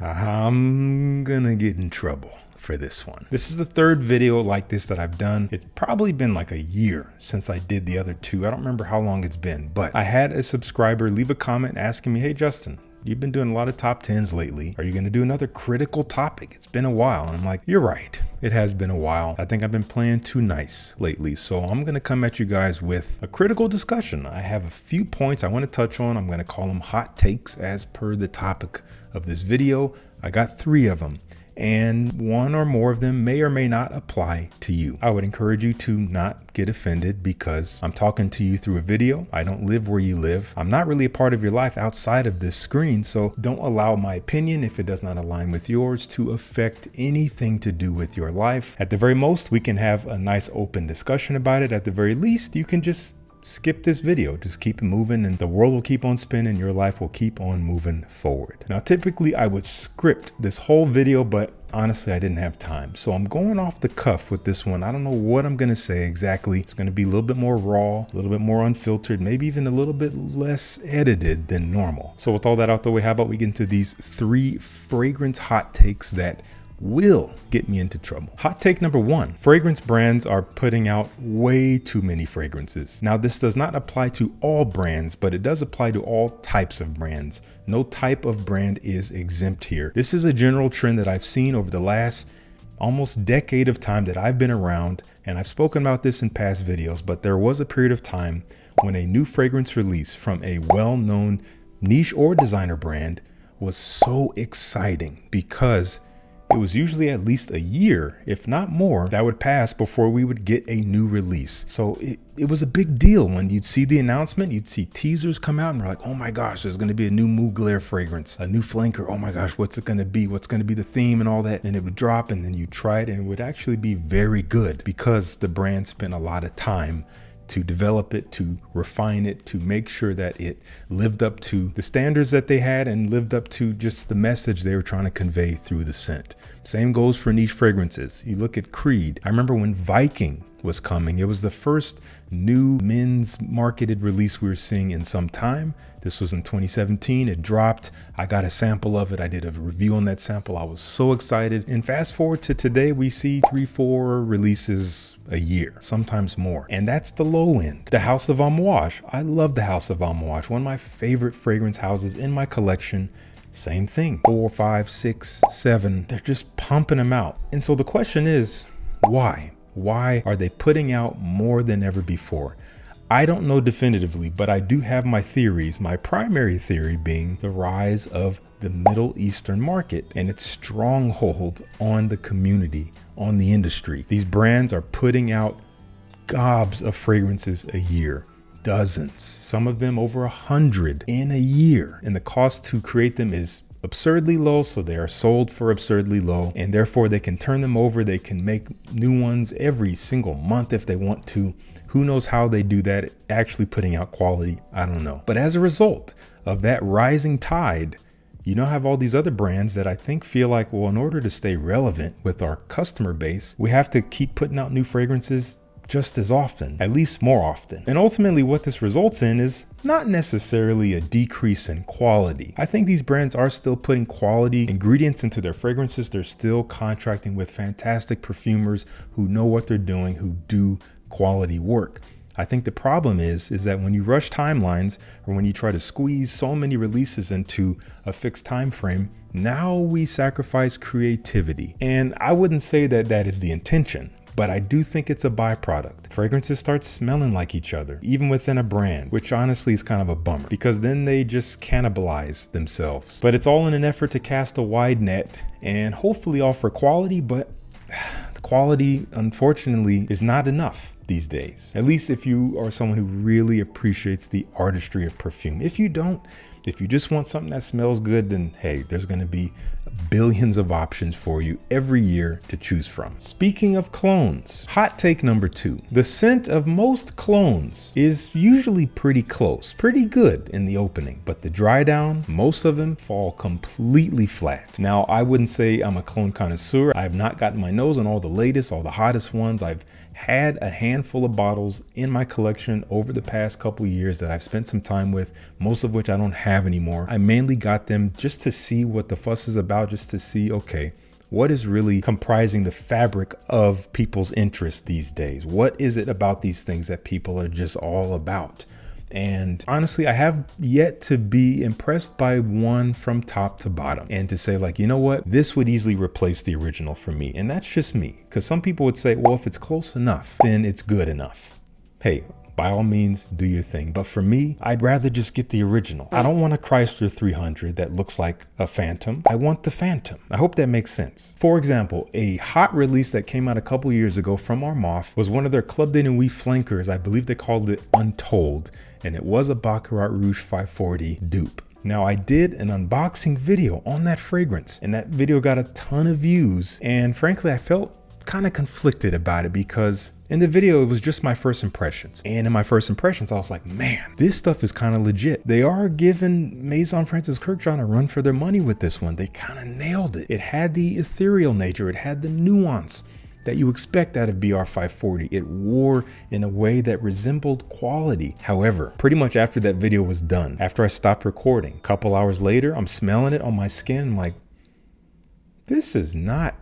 I'm gonna get in trouble for this one. This is the third video like this that I've done. It's probably been like a year since I did the other two. I don't remember how long it's been, but I had a subscriber leave a comment asking me, hey Justin, you've been doing a lot of top 10s lately. Are you going to do another critical topic? It's been a while. And I'm like, you're right. It has been a while. I think I've been playing too nice lately. So I'm going to come at you guys with a critical discussion. I have a few points I want to touch on. I'm going to call them hot takes as per the topic of this video. I got 3 of them, and one or more of them may or may not apply to you. I would encourage you to not get offended because I'm talking to you through a video. I don't live where you live. I'm not really a part of your life outside of this screen, so don't allow my opinion, if it does not align with yours, to affect anything to do with your life. At the very most, we can have a nice open discussion about it. At the very least, you can just skip this video, just keep it moving, and the world will keep on spinning, your life will keep on moving forward. Now, typically I would script this whole video, but honestly, I didn't have time. So I'm going off the cuff with this one. I don't know what I'm going to say exactly. It's going to be a little bit more raw, a little bit more unfiltered, maybe even a little bit less edited than normal. So with all that out the way, how about we get into these 3 fragrance hot takes that will get me into trouble. Hot take number 1, fragrance brands are putting out way too many fragrances. Now, this does not apply to all brands, but it does apply to all types of brands. No type of brand is exempt here. This is a general trend that I've seen over the last almost decade of time that I've been around, and I've spoken about this in past videos, but there was a period of time when a new fragrance release from a well-known niche or designer brand was so exciting because it was usually at least a year, if not more, that would pass before we would get a new release. So it was a big deal when you'd see the announcement, you'd see teasers come out and we're like, oh my gosh, there's going to be a new Mugler fragrance, a new flanker. Oh my gosh, what's it going to be? What's going to be the theme and all that? And it would drop, and then you try it and it would actually be very good because the brand spent a lot of time to develop it, to refine it, to make sure that it lived up to the standards that they had and lived up to just the message they were trying to convey through the scent. Same goes for niche fragrances. You look at Creed. I remember when Viking was coming, it was the first new men's marketed release we were seeing in some time. This was in 2017. It dropped. I got a sample of it. I did a review on that sample. I was so excited. And fast forward to today, we see 3-4 releases a year, sometimes more. And that's the low end. The House of Amouage. I love the House of Amouage. One of my favorite fragrance houses in my collection. Same thing. 4, 5, 6, 7. They're just pumping them out. And so the question is, why? Why are they putting out more than ever before? I don't know definitively, but I do have my theories. My primary theory being the rise of the Middle Eastern market and its stronghold on the community, on the industry. These brands are putting out gobs of fragrances a year. Dozens, some of them over 100 in a year. And the cost to create them is absurdly low, so they are sold for absurdly low, and therefore they can turn them over. They can make new ones every single month if they want to. Who knows how they do that, actually putting out quality? I don't know. But as a result of that rising tide, you now have all these other brands that I think feel like, well, in order to stay relevant with our customer base, we have to keep putting out new fragrances just as often, at least more often. And ultimately what this results in is not necessarily a decrease in quality. I think these brands are still putting quality ingredients into their fragrances. They're still contracting with fantastic perfumers who know what they're doing, who do quality work. I think the problem is that when you rush timelines, or when you try to squeeze so many releases into a fixed time frame, now we sacrifice creativity. And I wouldn't say that that is the intention, but I do think it's a byproduct. Fragrances start smelling like each other, even within a brand, which honestly is kind of a bummer because then they just cannibalize themselves. But it's all in an effort to cast a wide net and hopefully offer quality, but the quality, unfortunately, is not enough these days. At least if you are someone who really appreciates the artistry of perfume. If you don't, if you just want something that smells good, then hey, there's going to be billions of options for you every year to choose from. Speaking of clones, hot take number 2. The scent of most clones is usually pretty close, pretty good in the opening, but the dry down, most of them fall completely flat. Now, I wouldn't say I'm a clone connoisseur. I have not gotten my nose on all the latest, all the hottest ones. I've had a handful of bottles in my collection over the past couple years that I've spent some time with, most of which I don't have anymore. I mainly got them just to see what the fuss is about, just to see, okay, what is really comprising the fabric of people's interest these days? What is it about these things that people are just all about? And honestly, I have yet to be impressed by one from top to bottom and to say like, you know what, this would easily replace the original for me. And that's just me, because some people would say, well, if it's close enough, then it's good enough. Hey, by all means, do your thing. But for me, I'd rather just get the original. I don't want a Chrysler 300 that looks like a Phantom. I want the Phantom. I hope that makes sense. For example, a hot release that came out a couple years ago from Armaf was one of their Club de Nuit flankers. I believe they called it Untold, and it was a Baccarat Rouge 540 dupe. Now, I did an unboxing video on that fragrance, and that video got a ton of views. And frankly, I felt kind of conflicted about it because in the video, it was just my first impressions. And in my first impressions, I was like, man, this stuff is kind of legit. They are giving Maison Francis Kurkdjian a run for their money with this one. They kind of nailed it. It had the ethereal nature. It had the nuance that you expect out of BR 540. It wore in a way that resembled quality. However, pretty much after that video was done, after I stopped recording, a couple hours later, I'm smelling it on my skin. I'm like, this is not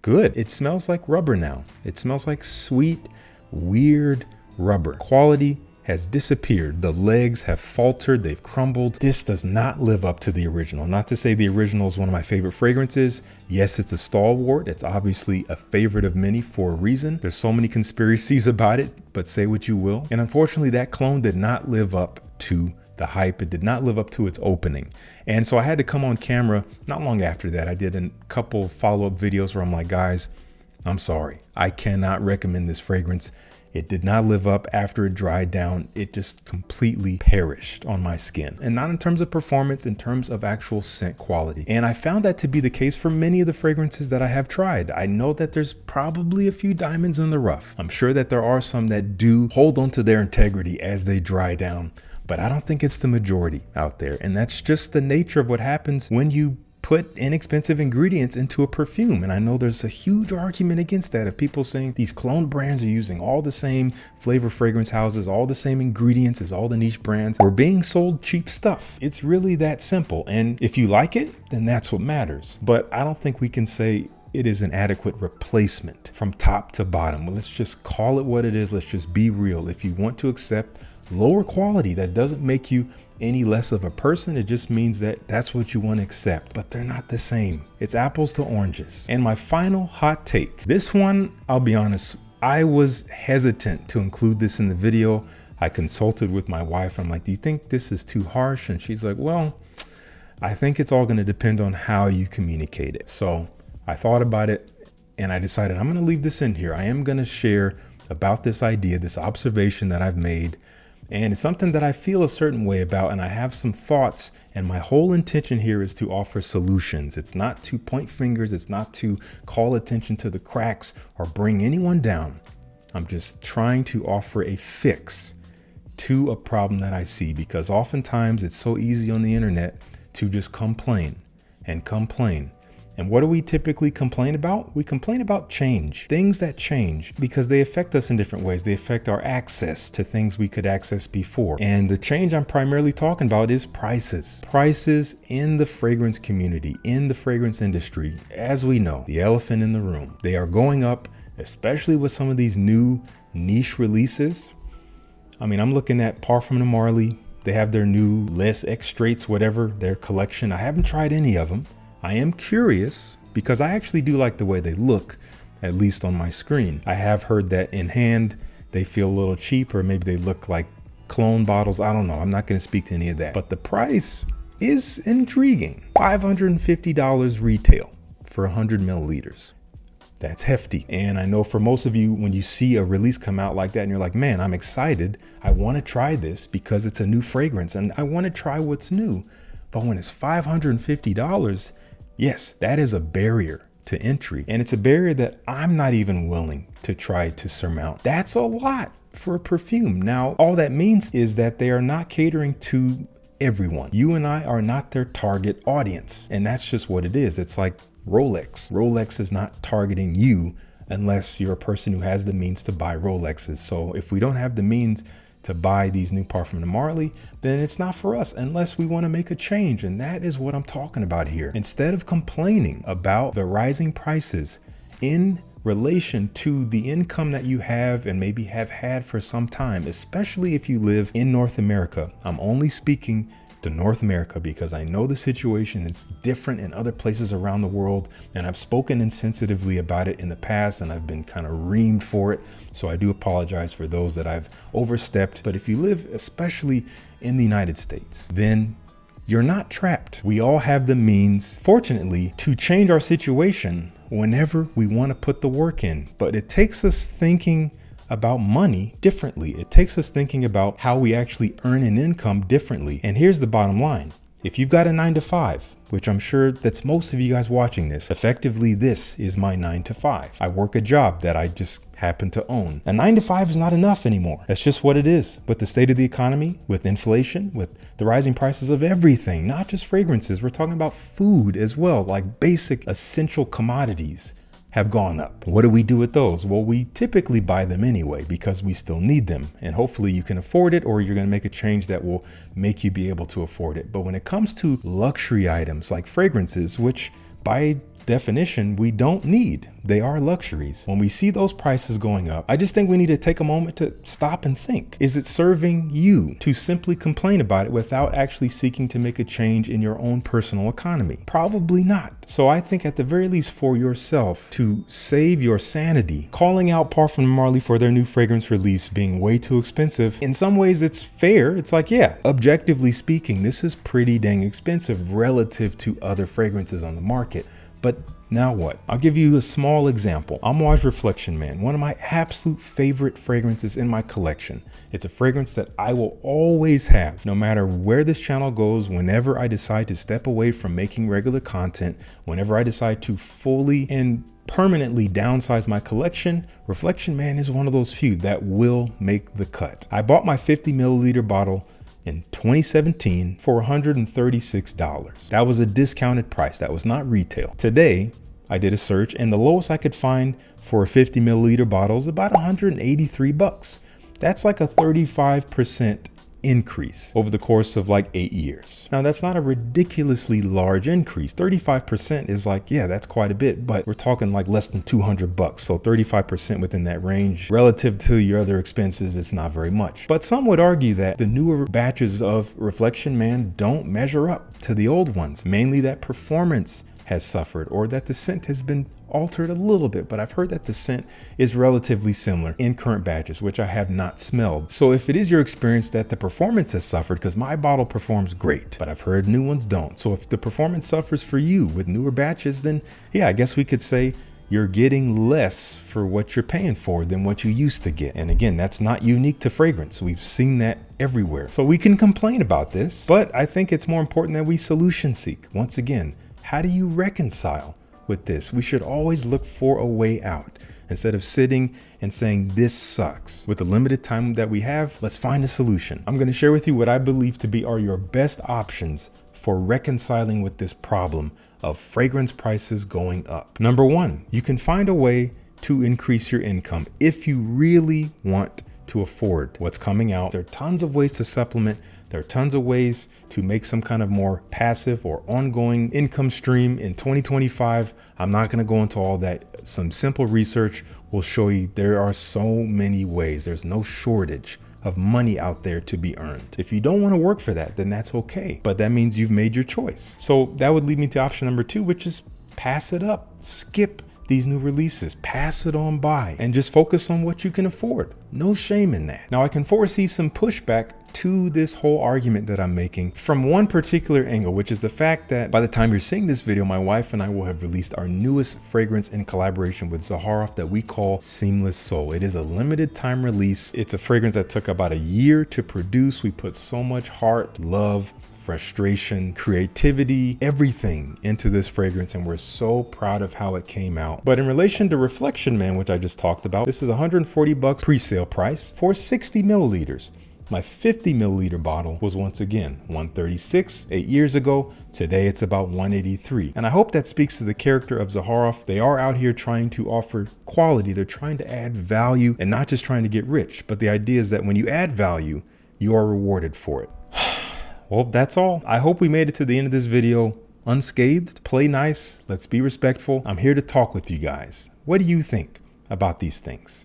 good. It smells like rubber now. It smells like sweet, weird rubber. Quality has disappeared. The legs have faltered. They've crumbled. This does not live up to the original. Not to say the original is one of my favorite fragrances. Yes, it's a stalwart. It's obviously a favorite of many for a reason. There's so many conspiracies about it, but say what you will. And unfortunately, that clone did not live up to the hype. It did not live up to its opening. And so I had to come on camera not long after that. I did a couple follow-up videos where I'm like, guys, I'm sorry. I cannot recommend this fragrance. It did not live up after it dried down. It just completely perished on my skin. And not in terms of performance, in terms of actual scent quality. And I found that to be the case for many of the fragrances that I have tried. I know that there's probably a few diamonds in the rough. I'm sure that there are some that do hold on to their integrity as they dry down, but I don't think it's the majority out there. And that's just the nature of what happens when you put inexpensive ingredients into a perfume. And I know there's a huge argument against that of people saying these clone brands are using all the same flavor fragrance houses, all the same ingredients as all the niche brands. We're being sold cheap stuff. It's really that simple. And if you like it, then that's what matters. But I don't think we can say it is an adequate replacement from top to bottom. Well, let's just call it what it is. Let's just be real. If you want to accept lower quality, that doesn't make you any less of a person. It just means that that's what you want to accept, but they're not the same. It's apples to oranges. And my final hot take, this one, I'll be honest, I was hesitant to include this in the video. I consulted with my wife. I'm like, do you think this is too harsh? And she's like, well, I think it's all going to depend on how you communicate it. So I thought about it and I decided I'm going to leave this in here. I am going to share about this idea, this observation that I've made. And it's something that I feel a certain way about, and I have some thoughts, and my whole intention here is to offer solutions. It's not to point fingers. It's not to call attention to the cracks or bring anyone down. I'm just trying to offer a fix to a problem that I see, because oftentimes it's so easy on the internet to just complain and complain. And what do we typically complain about? We complain about change, things that change because they affect us in different ways. They affect our access to things we could access before. And the change I'm primarily talking about is prices. Prices in the fragrance community, in the fragrance industry. As we know, the elephant in the room, they are going up, especially with some of these new niche releases. I mean, I'm looking at Parfum de Marly. They have their new Les Extraits, whatever, their collection. I haven't tried any of them. I am curious because I actually do like the way they look, at least on my screen. I have heard that in hand, they feel a little cheap, or maybe they look like clone bottles. I don't know. I'm not going to speak to any of that. But the price is intriguing. $550 retail for 100 milliliters. That's hefty. And I know for most of you, when you see a release come out like that and you're like, man, I'm excited. I want to try this because it's a new fragrance and I want to try what's new. But when it's $550, yes, that is a barrier to entry. And it's a barrier that I'm not even willing to try to surmount. That's a lot for a perfume. Now, all that means is that they are not catering to everyone. You and I are not their target audience. And that's just what it is. It's like Rolex. Rolex is not targeting you unless you're a person who has the means to buy Rolexes. So if we don't have the means to buy these new Parfum de Marly, then it's not for us unless we want to make a change. And that is what I'm talking about here. Instead of complaining about the rising prices in relation to the income that you have and maybe have had for some time, especially if you live in North America. I'm only speaking to North America because I know the situation is different in other places around the world, and I've spoken insensitively about it in the past and I've been kind of reamed for it. So I do apologize for those that I've overstepped. But if you live especially in the United States, then you're not trapped. We all have the means, fortunately, to change our situation whenever we want to put the work in. But it takes us thinking about money differently. It takes us thinking about how we actually earn an income differently. And here's the bottom line. If you've got a 9-to-5, which I'm sure that's most of you guys watching this, effectively this is my 9-to-5. I work a job that I just happen to own. A 9-to-5 is not enough anymore. That's just what it is. With the state of the economy, with inflation, with the rising prices of everything, not just fragrances, we're talking about food as well, like basic essential commodities have gone up. What do we do with those? Well, we typically buy them anyway because we still need them, and hopefully you can afford it, or you're going to make a change that will make you be able to afford it. But when it comes to luxury items like fragrances, which by definition we don't need, they are luxuries. When we see those prices going up, I just think we need to take a moment to stop and think. Is it serving you to simply complain about it without actually seeking to make a change in your own personal economy? Probably not. So I think at the very least for yourself, to save your sanity, calling out Parfum de Marly for their new fragrance release being way too expensive, in some ways it's fair. It's like, yeah, objectively speaking, this is pretty dang expensive relative to other fragrances on the market. But now what? I'll give you a small example. Amouage Reflection Man, one of my absolute favorite fragrances in my collection. It's a fragrance that I will always have, no matter where this channel goes, whenever I decide to step away from making regular content, whenever I decide to fully and permanently downsize my collection, Reflection Man is one of those few that will make the cut. I bought my 50 milliliter bottle in 2017 for $136. That was a discounted price. That was not retail. Today, I did a search and the lowest I could find for a 50 milliliter bottle is about 183 bucks. That's like a 35% increase over the course of like 8 years. Now that's not a ridiculously large increase. 35% is like, yeah, that's quite a bit, but we're talking like less than 200 bucks. So 35% within that range relative to your other expenses, it's not very much. But some would argue that the newer batches of Reflection Man don't measure up to the old ones, mainly that performance has suffered or that the scent has been altered a little bit, but I've heard that the scent is relatively similar in current batches, which I have not smelled. So if it is your experience that the performance has suffered, because my bottle performs great, but I've heard new ones don't. So if the performance suffers for you with newer batches, then yeah, I guess we could say you're getting less for what you're paying for than what you used to get. And again, that's not unique to fragrance. We've seen that everywhere. So we can complain about this, but I think it's more important that we solution seek. Once again, how do you reconcile with this? We should always look for a way out instead of sitting and saying this sucks. With the limited time that we have, let's find a solution. I'm going to share with you what I believe to be are your best options for reconciling with this problem of fragrance prices going up. Number one, you can find a way to increase your income if you really want to afford what's coming out. There are tons of ways to supplement. There are tons of ways to make some kind of more passive or ongoing income stream in 2025. I'm not going to go into all that. Some simple research will show you there are so many ways. There's no shortage of money out there to be earned. If you don't want to work for that, then that's okay. But that means you've made your choice. So that would lead me to option number two, which is pass it up. Skip these new releases, pass it on by, and just focus on what you can afford. No shame in that. Now I can foresee some pushback to this whole argument that I'm making from one particular angle, which is the fact that by the time you're seeing this video, my wife and I will have released our newest fragrance in collaboration with Zaharoff that we call Seamless Soul. It is a limited time release. It's a fragrance that took about a year to produce. We put so much heart, love, frustration, creativity, everything into this fragrance, and we're so proud of how it came out. But in relation to Reflection Man, which I just talked about, this is 140 bucks pre-sale price for 60 milliliters. My 50 milliliter bottle was once again 136 8 years ago. Today it's about 183. And I hope that speaks to the character of Zaharoff. They are out here trying to offer quality. They're trying to add value and not just trying to get rich. But the idea is that when you add value, you are rewarded for it. Well, that's all. I hope we made it to the end of this video unscathed. Play nice. Let's be respectful. I'm here to talk with you guys. What do you think about these things?